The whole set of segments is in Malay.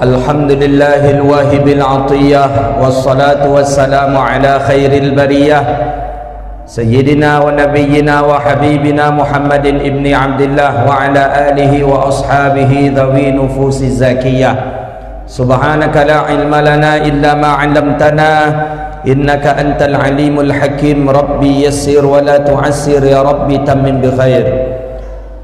Alhamdulillahil wahibil atiyah, wassalatu wassalamu ala khairil bariyah Sayyidina wa nabiyyina wa habibina Muhammadin ibni Abdillah wa ala alihi wa ashabihi dhawi nufusi zakiyah. Subhanaka la ilma lana illa ma 'allamtana innaka antal alimul hakim. Rabbi yassir wa la tu'assir ya Rabbi tammim bi khair.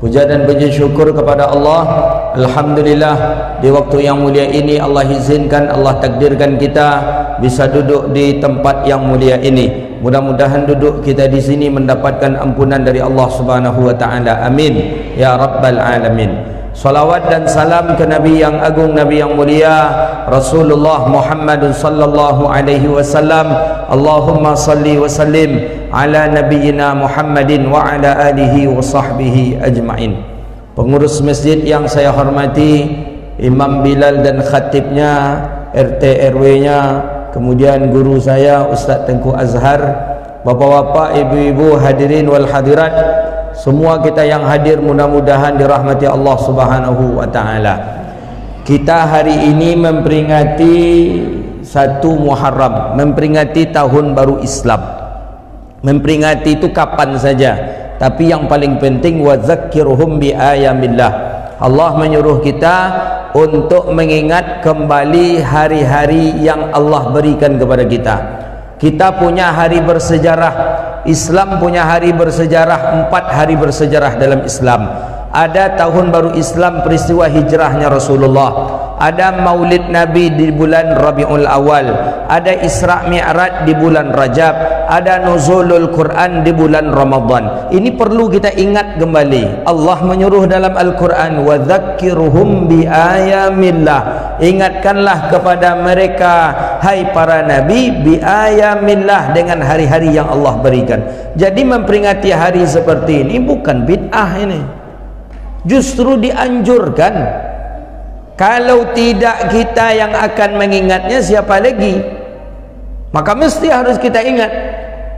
Puja dan puji syukur kepada Allah. Alhamdulillah, di waktu yang mulia ini Allah izinkan, Allah takdirkan kita bisa duduk di tempat yang mulia ini. Mudah-mudahan duduk kita di sini mendapatkan ampunan dari Allah Subhanahu wa taala. Amin ya rabbal alamin. Salawat dan salam ke Nabi yang agung, Nabi yang mulia, Rasulullah Muhammad sallallahu alaihi wasallam. Allahumma salli wa sallim ala nabiyyina Muhammadin wa ala alihi wa sahbihi ajma'in. Pengurus masjid yang saya hormati, Imam Bilal dan khatibnya, RT RW-nya, kemudian guru saya Ustaz Tengku Azhar, bapak-bapak, ibu-ibu, hadirin wal hadirat, semua kita yang hadir mudah-mudahan dirahmati Allah Subhanahu wa taala. Kita hari ini memperingati 1 Muharram, memperingati tahun baru Islam. Memperingati itu kapan saja, tapi yang paling penting wadzakirhum bi ayamillah. Allah menyuruh kita untuk mengingat kembali hari-hari yang Allah berikan kepada kita. Kita punya hari bersejarah, Islam punya hari bersejarah, 4 hari bersejarah dalam Islam. Ada tahun baru Islam, peristiwa hijrahnya Rasulullah, ada maulid Nabi di bulan Rabiul Awal, ada Isra Mi'raj di bulan Rajab, ada nuzulul Quran di bulan Ramadan. Ini perlu kita ingat kembali. Allah menyuruh dalam Al-Quran, wadzakirhum bi ayamillah. Ingatkanlah kepada mereka, hai para nabi, bi ayamillah, dengan hari-hari yang Allah berikan. Jadi memperingati hari seperti ini bukan bid'ah ini, justru dianjurkan. Kalau tidak kita yang akan mengingatnya, siapa lagi? Maka mesti harus kita ingat.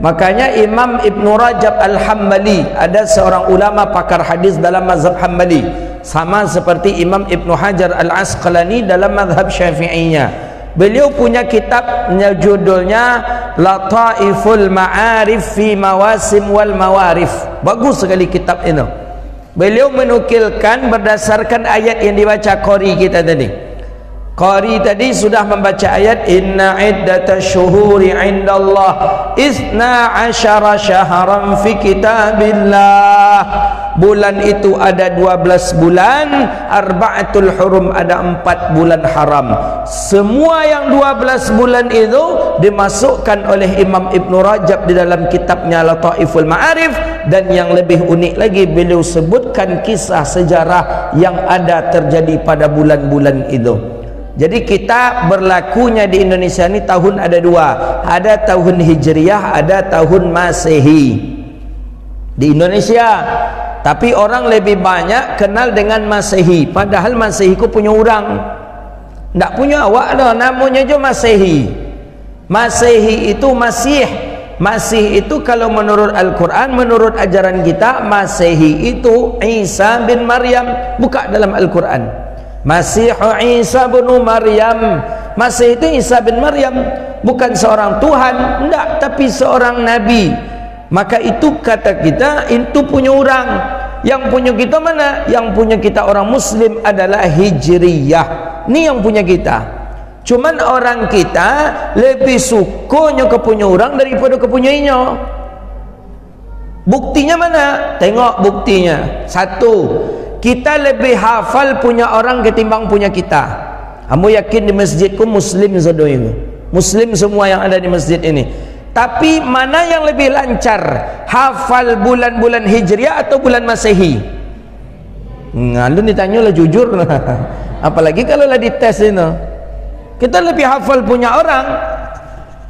Makanya Imam Ibn Rajab Al-Hambali, ada seorang ulama pakar hadis dalam mazhab Hambali, sama seperti Imam Ibn Hajar Al-Asqalani dalam mazhab Syafi'iynya. Beliau punya kitab judulnya Lataiful Ma'arif fi Mawasim wal Mawarif. Bagus sekali kitab ini. Beliau menukilkan berdasarkan ayat yang dibaca qari kita tadi. Qari tadi sudah membaca ayat inna iddatash syuhuri 'indallah 12 syahran fi kitabillah. Bulan itu ada 12 bulan, arba'atul hurum, ada 4 bulan haram. Semua yang 12 bulan itu dimasukkan oleh Imam Ibn Rajab di dalam kitabnya Lataiful Ma'arif. Dan yang lebih unik lagi, beliau sebutkan kisah sejarah yang ada terjadi pada bulan-bulan itu. Jadi kita berlakunya di Indonesia ini tahun ada 2, ada tahun Hijriyah, ada tahun Masehi di Indonesia. Tapi orang lebih banyak kenal dengan Masehi, padahal Masehi ku punya orang, tidak punya awak dah, namanya je Masehi. Masehi itu Masih. Masih itu kalau menurut Al-Quran, menurut ajaran kita, Masehi itu Isa bin Maryam. Buka dalam Al-Quran, Masihu Isa bin Maryam. Masih itu Isa bin Maryam, bukan seorang Tuhan, tidak, tapi seorang Nabi. Maka itu kata kita, itu punya orang. Yang punya kita mana? Yang punya kita orang Muslim adalah Hijriyah. Ini yang punya kita. Cuman orang kita lebih sukanya kepunya orang daripada kepunyainya. Buktinya mana? Tengok buktinya. 1, kita lebih hafal punya orang ketimbang punya kita. Kamu yakin di masjidku Muslim saudara? Muslim semua yang ada di masjid ini. Tapi mana yang lebih lancar? Hafal bulan-bulan Hijriah atau bulan Masehi? Lu ditanya lah jujur. Apalagi kalau lah dites ini. Kita lebih hafal punya orang.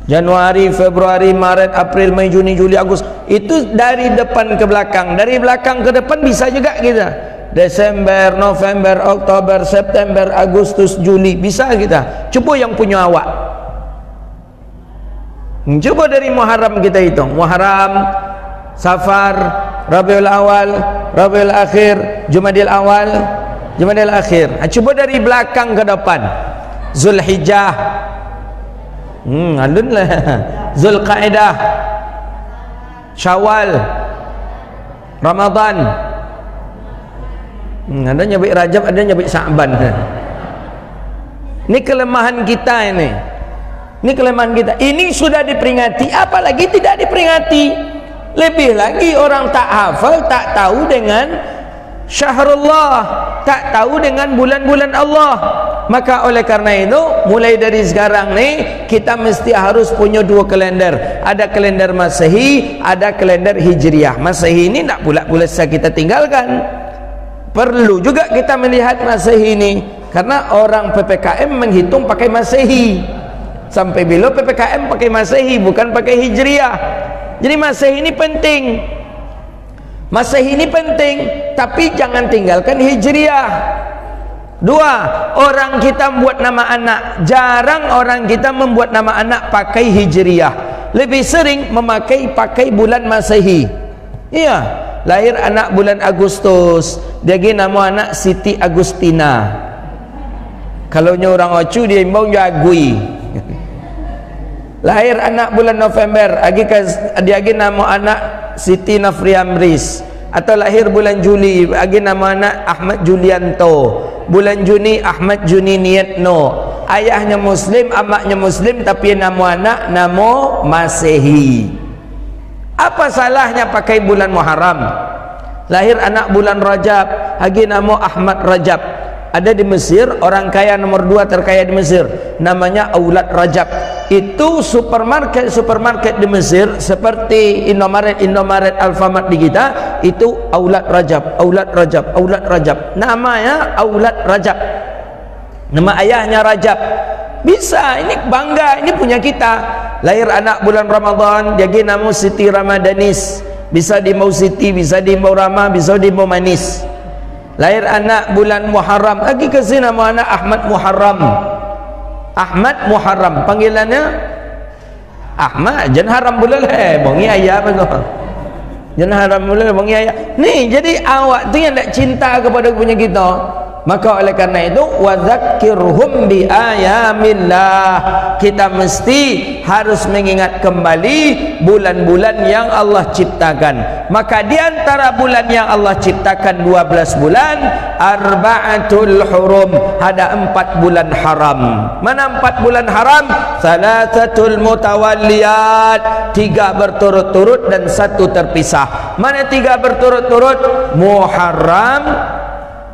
Januari, Februari, Maret, April, Mei, Juni, Juli, Agustus. Itu dari depan ke belakang. Dari belakang ke depan bisa juga kita. Desember, November, Oktober, September, Agustus, Juli, bisa kita. Coba yang punya awak. Coba dari Muharram kita hitung. Muharram, Safar, Rabiul Awal, Rabiul Akhir, Jumadil Awal, Jumadil Akhir. Coba dari belakang ke depan. Zulhijjah, alun lah, Zulqaidah, Syawal, Ramadan. Ada nyebut Rajab, ada nyebut Sa'ban. Ini kelemahan kita ini. Ini kelemahan kita. Ini sudah diperingati, apalagi tidak diperingati. Lebih lagi orang tak hafal, tak tahu dengan Syahrullah, tak tahu dengan bulan-bulan Allah. Maka oleh karena itu, mulai dari sekarang nih, kita mesti harus punya dua kalender. Ada kalender Masehi, ada kalender Hijriah. Masehi ini tak pula kita tinggalkan. Perlu juga kita melihat Masehi ini, karena orang PPKM menghitung pakai Masehi. Sampai bila PPKM pakai Masehi, bukan pakai Hijriah. Jadi Masehi ini penting. Masehi ini penting, tapi jangan tinggalkan Hijriah. Dua, orang kita membuat nama anak, jarang orang kita membuat nama anak pakai Hijriah. Lebih sering pakai bulan Masehi. Iya, lahir anak bulan Agustus, dia nama anak Siti Agustina. Kalau orang Ocu dia imbau Agui. Lahir anak bulan November, dia nama anak Siti Nafriamris. Atau lahir bulan Juli, nama anak Ahmad Julianto. Bulan Juni Ahmad Juni Niatno. Ayahnya Muslim, amaknya Muslim, tapi nama anak nama Masehi. Apa salahnya pakai bulan Muharram? Lahir anak bulan Rajab, nama Ahmad Rajab. Ada di Mesir, orang kaya nomor 2 terkaya di Mesir, namanya Aulad Rajab. Itu supermarket di Mesir seperti Indomaret, Alfamart di kita, itu Aulad Rajab. Namanya Aulad Rajab. Nama ayahnya Rajab. Bisa, ini bangga, ini punya kita. Lahir anak bulan Ramadan, dia nama Siti Ramadanis. Bisa di mau Siti, bisa di mau Rama, bisa di mau Manis. Lahir anak bulan Muharram, lagi ke sini nama anak Ahmad Muharram. Ahmad Muharram, panggilannya Ahmad, jangan haram bulan bongi ayah apa. Jangan haram bulan bongi ayah. Nih, jadi awak tu yang tak cinta kepada punya kita. Maka oleh karena itu, wadzakirhum bi ayamillah. Kita mesti harus mengingat kembali bulan-bulan yang Allah ciptakan. Maka di antara bulan yang Allah ciptakan 12 bulan, arba'atul hurum, ada 4 bulan haram. Mana 4 bulan haram? Thalathatul mutawalliyat, 3 berturut-turut dan 1 terpisah. Mana 3 berturut-turut? Muharram,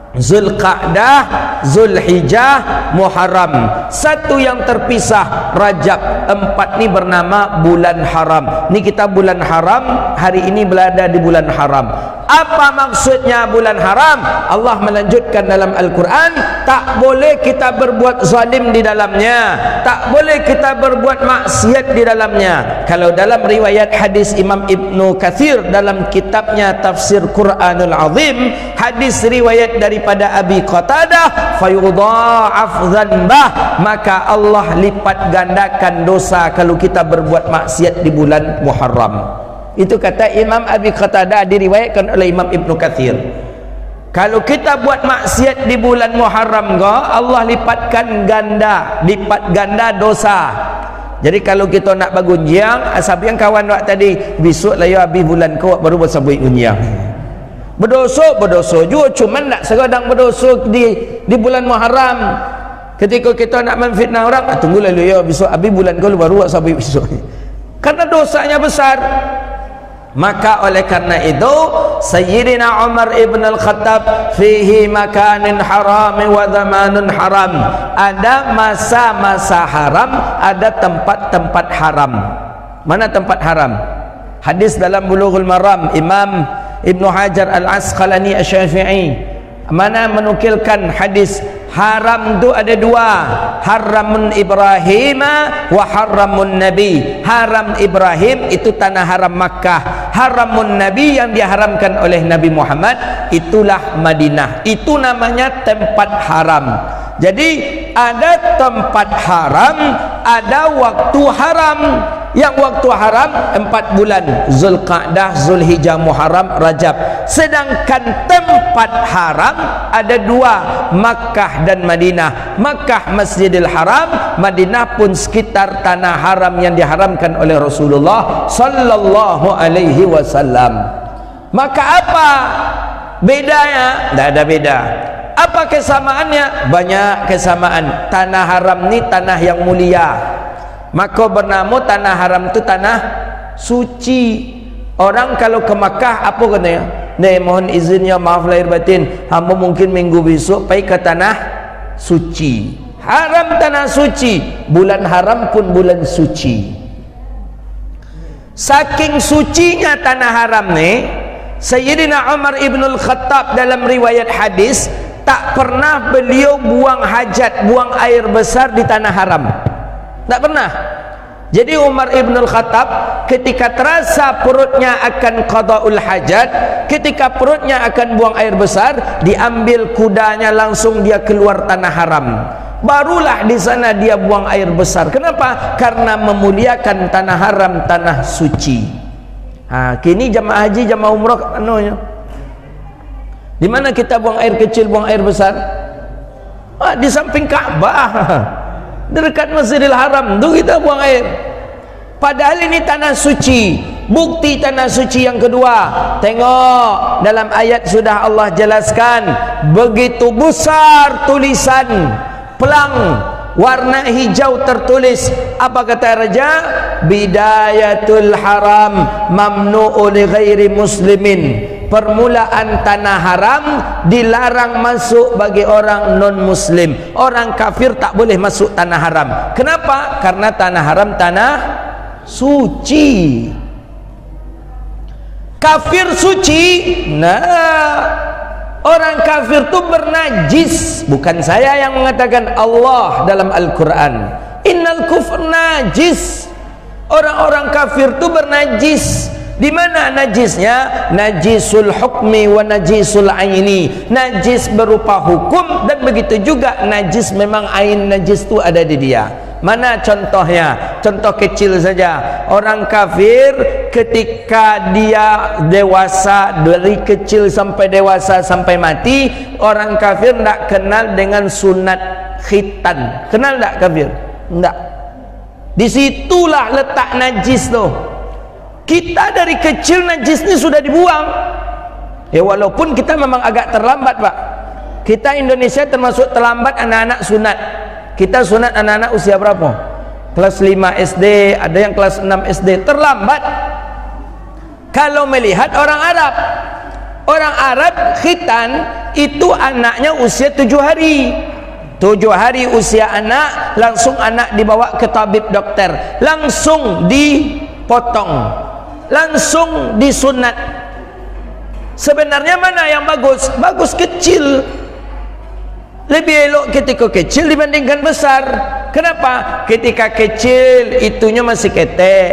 Zulqa'dah, Zulhijjah, Muharram. 1 yang terpisah, Rajab. 4 ni bernama bulan haram. Ni kita bulan haram, hari ini berada di bulan haram. Apa maksudnya bulan haram? Allah melanjutkan dalam Al-Quran, tak boleh kita berbuat zalim di dalamnya, tak boleh kita berbuat maksiat di dalamnya. Kalau dalam riwayat hadis Imam Ibnu Katsir dalam kitabnya Tafsir Quranul Azim, hadis riwayat daripada Abi Qatadah, fayudha'af dzanbah, maka Allah lipat gandakan dosa kalau kita berbuat maksiat di bulan Muharram. Itu kata Imam Abi Qatadah, diriwayatkan oleh Imam Ibnu Katsir. Kalau kita buat maksiat di bulan Muharram, Allah lipat ganda dosa. Jadi kalau kita nak bergunjang, asal yang kawan wak tadi, besok lah ya habis bulan kau baru bersabui gunjang. Berdosa juga, cuman tak sekadang berdosa di bulan Muharram. Ketika kita nak memfitnah orang, tunggu lalu ya besok habis bulan kau baru bersabui besok. Karena dosanya besar. Maka oleh karena itu, Sayyidina Umar ibn al-Khattab, fihi makanin haram wa zamanun haram, ada masa-masa haram, ada tempat-tempat haram. Mana tempat haram? Hadis dalam Bulughul Maram, Imam Ibnu Hajar Al-Asqalani Asy-Syafi'i mana menukilkan hadis haram itu ada 2, haramun Ibrahim wa haramun Nabi. Haram Ibrahim itu tanah haram Makkah, haramun Nabi yang diharamkan oleh Nabi Muhammad itulah Madinah. Itu namanya tempat haram. Jadi ada tempat haram, ada waktu haram. yang waktu haram 4 bulan, Zulqa'dah, Zulhijjah, Muharram, Rajab. Sedangkan tempat haram ada 2, Makkah dan Madinah. Makkah Masjidil Haram, Madinah pun sekitar tanah haram yang diharamkan oleh Rasulullah sallallahu alaihi wasallam. Maka apa bedanya? Tidak ada beda. Apa kesamaannya? Banyak kesamaan. Tanah haram ni tanah yang mulia, maka bernama tanah haram itu tanah suci. Orang kalau ke Makkah apa katanya? Mohon izinnya, maaf lahir batin, hamba mungkin minggu besok pergi ke tanah suci. Haram tanah suci, bulan haram pun bulan suci. Saking sucinya tanah haram ni, Sayyidina Umar ibn al-Khattab dalam riwayat hadis, tak pernah beliau buang hajat, buang air besar di tanah haram. Tak pernah. Jadi Umar ibn al-Khattab ketika terasa perutnya akan qada'ul hajat, ketika perutnya akan buang air besar, diambil kudanya, langsung dia keluar tanah haram. Barulah di sana dia buang air besar. Kenapa? Karena memuliakan tanah haram, tanah suci. Kini jamaah haji, jamaah umrah anunya, di mana kita buang air kecil, buang air besar? Di samping Ka'bah, dekat Masjidil Haram tu kita buang air. Padahal ini tanah suci. Bukti tanah suci yang kedua, tengok dalam ayat sudah Allah jelaskan, begitu besar tulisan pelang warna hijau tertulis, apa kata raja? Bidayatul haram mamnu'u li ghairi muslimin. Permulaan tanah haram dilarang masuk bagi orang non muslim. Orang kafir tak boleh masuk tanah haram. Kenapa? Karena tanah haram tanah suci. Kafir suci. Nah, orang kafir itu bernajis. Bukan saya yang mengatakan, Allah dalam Al-Quran, innal kufr najis. Orang-orang kafir itu bernajis. Di mana najisnya? Najisul hukmi wa najisul aini. Najis berupa hukum, dan begitu juga najis memang ain najis itu ada di dia. Mana contohnya? Contoh kecil saja. Orang kafir ketika dia dewasa, dari kecil sampai dewasa sampai mati, orang kafir tidak kenal dengan sunat khitan. Kenal tak kafir? Tidak. Disitulah letak najis tu. Kita dari kecil najis ni sudah dibuang. Ya walaupun kita memang agak terlambat, Pak. Kita Indonesia termasuk terlambat anak-anak sunat. Kita sunat anak-anak usia berapa? Kelas 5 SD, ada yang kelas 6 SD. Terlambat. Kalau melihat orang Arab, orang Arab khitan itu anaknya usia 7 hari. 7 hari usia anak, langsung anak dibawa ke tabib dokter, langsung dipotong, langsung disunat. Sebenarnya mana yang bagus? Bagus kecil. Lebih elok ketika kecil dibandingkan besar. Kenapa? Ketika kecil itunya masih ketek.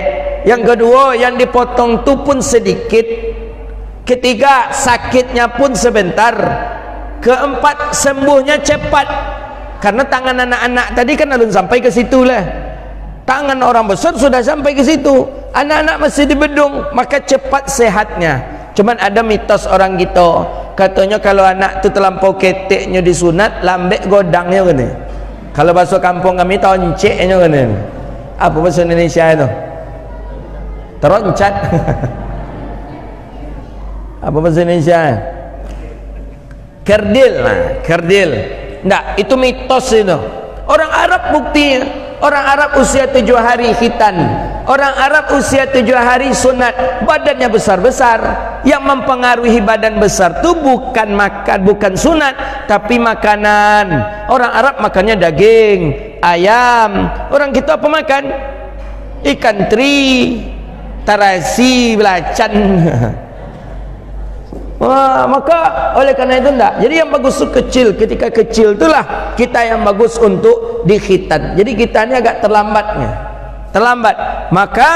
Yang kedua, yang dipotong tu pun sedikit. Ketiga, sakitnya pun sebentar. Keempat, sembuhnya cepat. Karena tangan anak-anak tadi kan belum sampai ke situ lah. Tangan orang besar sudah sampai ke situ. Anak-anak masih di bedung, maka cepat sehatnya. Cuman ada mitos orang kita, katanya kalau anak tu terlampau keteknya disunat, lambek godangnya kan. Kalau bahasa kampung kami tonceknya kan. Apa bahasa Indonesia itu? Teroncat. Apa bahasa Indonesia? Kerdil. Nah, kerdil. Enggak, itu mitos itu. Orang Arab buktinya. Orang Arab usia 7 hari khitan, orang Arab usia 7 hari sunat, badannya besar-besar. Yang mempengaruhi badan besar itu bukan makan, bukan sunat, tapi makanan. Orang Arab makannya daging, ayam. Orang kita apa makan? Ikan teri, tarasi, belacan. Wah, maka oleh karena itu enggak. Jadi yang bagus itu kecil. Ketika kecil itulah kita yang bagus untuk dikhitan. Jadi kita ini agak terlambatnya. Terlambat. Maka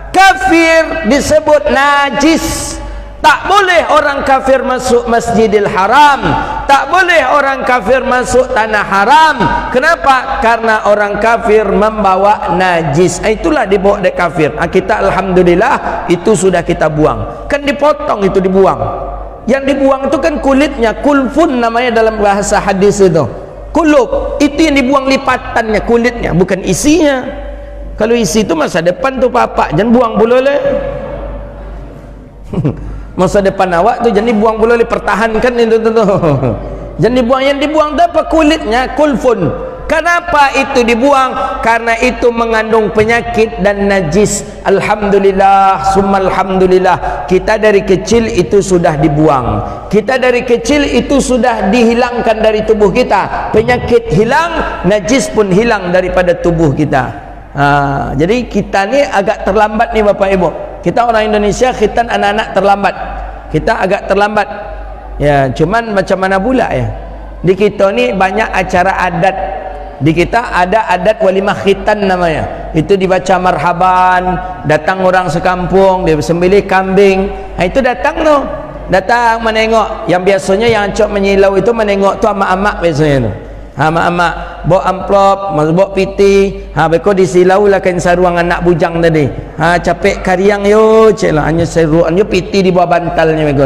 kafir disebut najis. Tak boleh orang kafir masuk Masjidil Haram. Tak boleh orang orang kafir masuk tanah haram. Kenapa? Karena orang kafir membawa najis. Itulah dibawa dari kafir. Kita alhamdulillah itu sudah kita buang. Kan dipotong itu dibuang. Yang dibuang itu kan kulitnya, kulfun namanya dalam bahasa hadis itu. Kulub itu yang dibuang lipatannya, kulitnya, bukan isinya. Kalau isi itu masa depan tuh Bapak, jangan buang boleh. Masa depan awak tu jangan dibuang boleh, pertahankan itu tu. Jangan dibuang, yang dibuang tu apa? Kulitnya, kulfun. Kenapa itu dibuang? Karena itu mengandung penyakit dan najis. Alhamdulillah, summa alhamdulillah, kita dari kecil itu sudah dibuang. Kita dari kecil itu sudah dihilangkan dari tubuh kita. Penyakit hilang, najis pun hilang daripada tubuh kita. Jadi kita ni agak terlambat nih Bapak Ibu. Kita orang Indonesia khitan anak-anak terlambat. Kita agak terlambat. Ya, cuman macam mana pula ya? Di kita ni banyak acara adat. Di kita ada adat walimah khitan namanya. Itu dibaca marhaban, datang orang sekampung, dia sembelih kambing. Itu datang tu. Datang menengok. Yang biasanya yang cok menyilau itu menengok tu amak-amak biasanya tu. Mak-mak bawa amplop, bawa piti, beko disilau lah kain saruang anak bujang tadi. Capek kariang yo, celah hanya saruang yo piti di bawah bantalnya beko.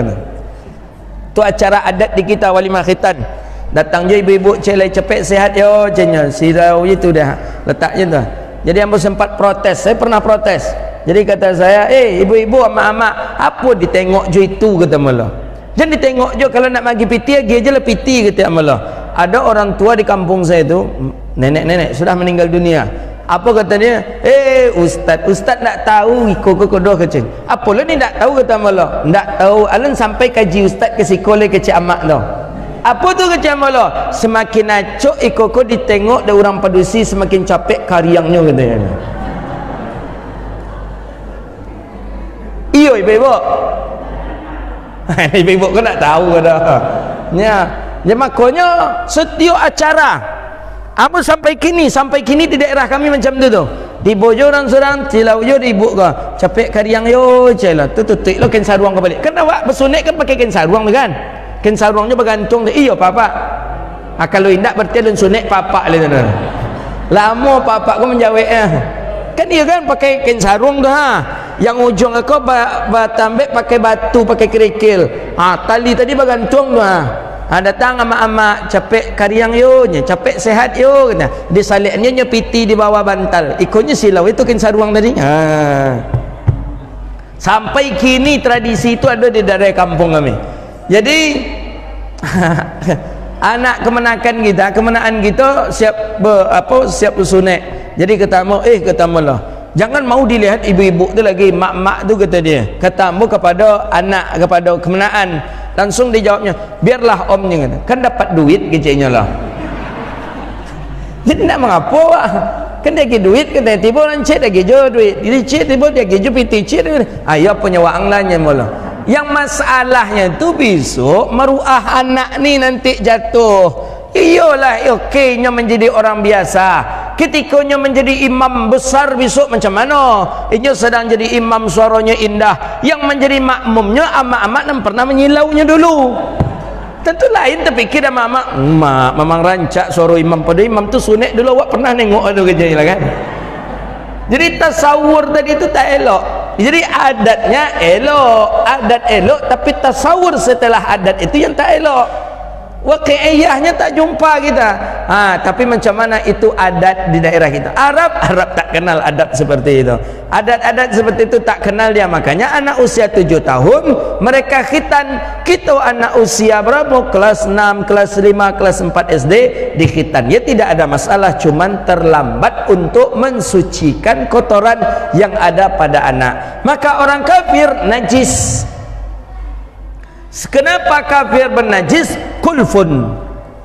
Tu acara adat di kita walimah khitan. Datang je ibu-ibu celah capek sehat yo, cenya silau itu dah letaknya tu. Jadi ambo sempat protes, saya pernah protes. Jadi kata saya, ibu-ibu amak-amak, apa ditengok je itu kata malah. Jangan ditengok je, kalau nak bagi piti lagi aja lah piti kata malah. Ada orang tua di kampung saya itu, nenek-nenek sudah meninggal dunia. Apa kata dia? Ustaz nak tahu iko kodoh kecil. Apa lo ni tak tahu kata malah? Tak tahu. Alan sampai kaji ustaz ke sekolah ke cik amak tu. Apa tu ke cik amak lo? Semakin acok iko ditengok dah orang padusi semakin capek kariangnya katanya. Iyo ibu-ibu. Ibu-ibu kau nak tahu kata. Ya. Ya makanya setiap acara apa sampai kini di daerah kami macam tu. Di bojo orang seorang cilau yo di ibu ke capek kariang yo celah tu tutik lo kain saruang ke balik. Kan awak bersunik kan pakai kain saruang tu kan. Kain saruangnya bergantung tu. Iyo papa. Kalau indak berarti lun sunik papa le tu. Lama papa ko menjawab kan iya kan pakai kain sarung tu Yang ujung aku batambek pakai batu, pakai kerikil. Tali tadi bergantung tu datang amak-amak capek kariang yo, capek sehat yo kata. Disaliknya nyepiti di bawah bantal. Ikutnya silau itu kain saruang tadi. Sampai kini tradisi itu ada di daerah kampung kami. Jadi anak kemenangan kita siap siap bersunek. Jadi kata mau lah. Jangan mau dilihat ibu-ibu tu lagi, mak-mak tu kata dia. Kata mu kepada anak, kepada kemenangan. Langsung dijawabnya, biarlah omnya kata. Kan dapat duit kecilnya lah. Jadi nak mengapa wah? Kan dia lagi duit kata tiba orang cek lagi jo duit. Jadi cek tiba dia lagi jo piti cek. Ayo penyewaan lahnya mula. Yang masalahnya tu besok maruah anak ni nanti jatuh. Iyalah okeynya menjadi orang biasa. Ketikanya menjadi imam besar besok macam mana? Ini sedang jadi imam suaranya indah. Yang menjadi makmumnya amak-amak yang pernah menyilaunya dulu. Tentu lain terfikir amak-amak. Memang rancak suara imam pada imam tu sunek dulu awak pernah nengok ada kejadian kan? Jadi tasawur tadi itu tak elok. Jadi adatnya elok, adat elok, tapi tasawur setelah adat itu yang tak elok. Waqi'iyahnya tak jumpa kita. Tapi macam mana itu adat di daerah kita. Arab tak kenal adat seperti itu. Adat-adat seperti itu tak kenal dia. Makanya anak usia 7 tahun mereka khitan. Kita anak usia berapa? Kelas 6, kelas 5, kelas 4 SD dikhitan. Ya tidak ada masalah, cuman terlambat untuk mensucikan kotoran yang ada pada anak. Maka orang kafir najis. Kenapa kafir bernajis? Kulfun,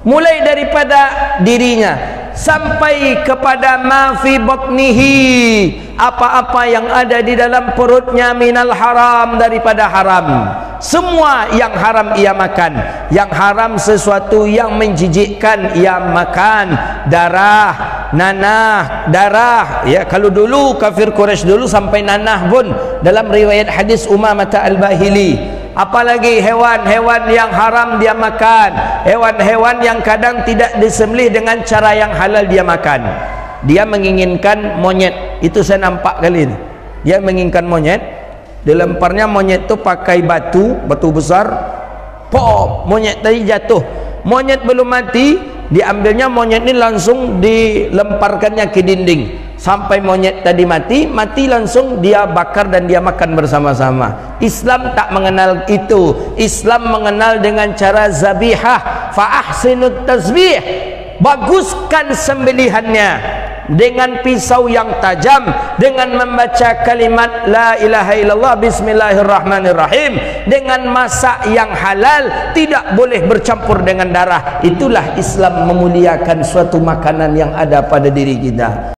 mulai daripada dirinya sampai kepada ma fi batnihi, apa-apa yang ada di dalam perutnya, minal haram, daripada haram. Semua yang haram ia makan. Yang haram sesuatu yang menjijikkan ia makan. Darah, nanah, darah. Ya, kalau dulu kafir Quraisy dulu sampai nanah pun dalam riwayat hadis Umamah al-Bahili. apalagi hewan-hewan yang haram dia makan, hewan-hewan yang kadang tidak disembelih dengan cara yang halal dia makan. Dia menginginkan monyet, itu saya nampak kali ini. Dia menginginkan monyet, dilemparnya monyet itu pakai batu besar, pop, monyet tadi jatuh. Monyet belum mati, diambilnya monyet ini langsung dilemparkannya ke dinding sampai monyet tadi mati langsung dia bakar dan dia makan bersama-sama. Islam tak mengenal itu. Islam mengenal dengan cara zabihah, fa ahsinut tasbih, baguskan sembelihannya dengan pisau yang tajam, dengan membaca kalimat la ilaha illallah bismillahirrahmanirrahim, dengan masak yang halal, tidak boleh bercampur dengan darah. Itulah Islam memuliakan suatu makanan yang ada pada diri kita.